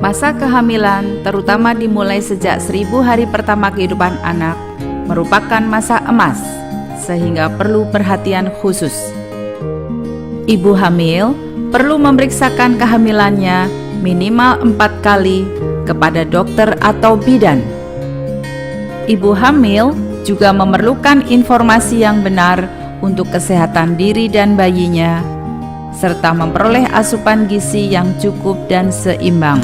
Masa kehamilan, terutama dimulai sejak 1000 hari pertama kehidupan anak, merupakan masa emas, sehingga perlu perhatian khusus. Ibu hamil perlu memeriksakan kehamilannya minimal 4 kali kepada dokter atau bidan. Ibu hamil juga memerlukan informasi yang benar untuk kesehatan diri dan bayinya, serta memperoleh asupan gizi yang cukup dan seimbang.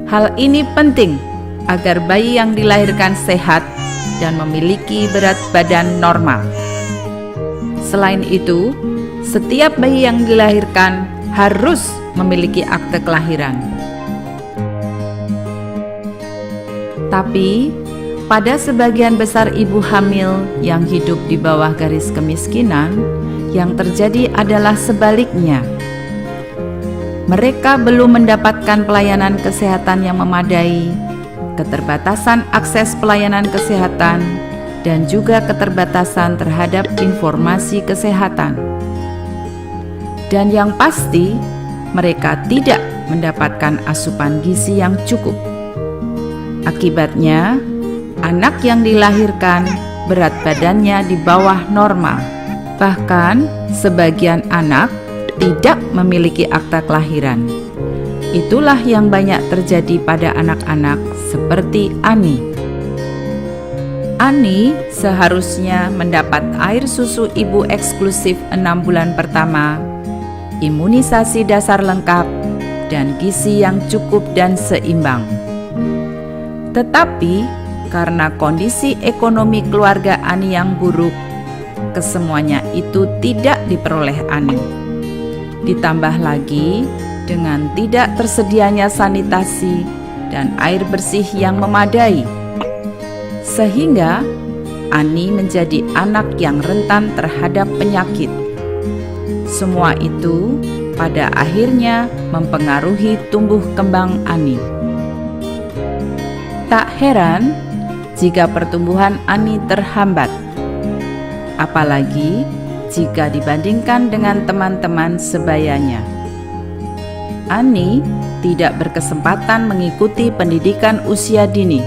Hal ini penting agar bayi yang dilahirkan sehat dan memiliki berat badan normal. Selain itu, setiap bayi yang dilahirkan harus memiliki akte kelahiran. Tapi, pada sebagian besar ibu hamil yang hidup di bawah garis kemiskinan, yang terjadi adalah sebaliknya. Mereka belum mendapatkan pelayanan kesehatan yang memadai, keterbatasan akses pelayanan kesehatan, dan juga keterbatasan terhadap informasi kesehatan. Dan yang pasti, mereka tidak mendapatkan asupan gizi yang cukup. Akibatnya, anak yang dilahirkan berat badannya di bawah normal. Bahkan, sebagian anak tidak memiliki akta kelahiran. Itulah yang banyak terjadi pada anak-anak seperti Ani. Ani seharusnya mendapat air susu ibu eksklusif 6 bulan pertama, imunisasi dasar lengkap, dan gizi yang cukup dan seimbang. Tetapi karena kondisi ekonomi keluarga Ani yang buruk, kesemuanya itu tidak diperoleh Ani. Ditambah lagi dengan tidak tersedianya sanitasi dan air bersih yang memadai, sehingga Ani menjadi anak yang rentan terhadap penyakit. Semua itu pada akhirnya mempengaruhi tumbuh kembang Ani. Tak heran jika pertumbuhan Ani terhambat, apalagi jika dibandingkan dengan teman-teman sebayanya. Ani tidak berkesempatan mengikuti pendidikan usia dini,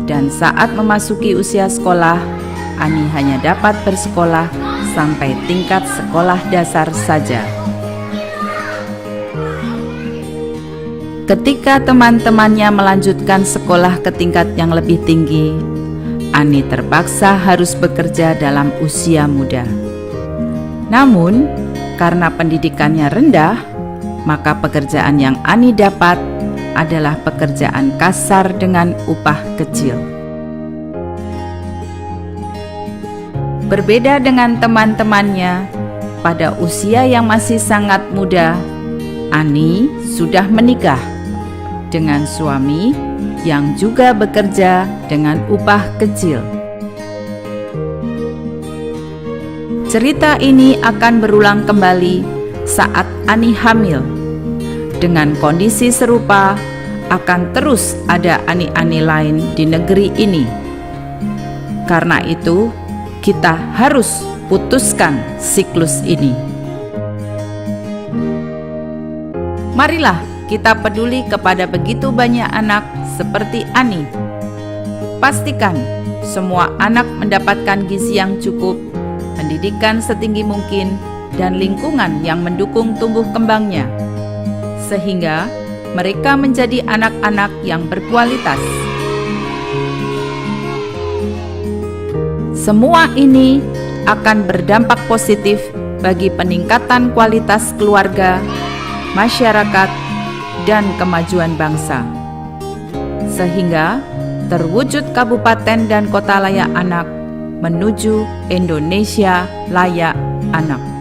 dan saat memasuki usia sekolah, Ani hanya dapat bersekolah sampai tingkat sekolah dasar saja. Ketika teman-temannya melanjutkan sekolah ke tingkat yang lebih tinggi, Ani terpaksa harus bekerja dalam usia muda. Namun, karena pendidikannya rendah, maka pekerjaan yang Ani dapat adalah pekerjaan kasar dengan upah kecil. Berbeda dengan teman-temannya, pada usia yang masih sangat muda, Ani sudah menikah dengan suami yang juga bekerja dengan upah kecil. Cerita ini akan berulang kembali saat Ani hamil. Dengan kondisi serupa, akan terus ada Ani-Ani lain di negeri ini. Karena itu, kita harus putuskan siklus ini. Marilah kita peduli kepada begitu banyak anak seperti Ani. Pastikan semua anak mendapatkan gizi yang cukup, pendidikan setinggi mungkin, dan lingkungan yang mendukung tumbuh kembangnya, sehingga mereka menjadi anak-anak yang berkualitas. Semua ini akan berdampak positif bagi peningkatan kualitas keluarga, masyarakat, dan kemajuan bangsa, sehingga terwujud kabupaten dan kota layak anak menuju Indonesia layak anak.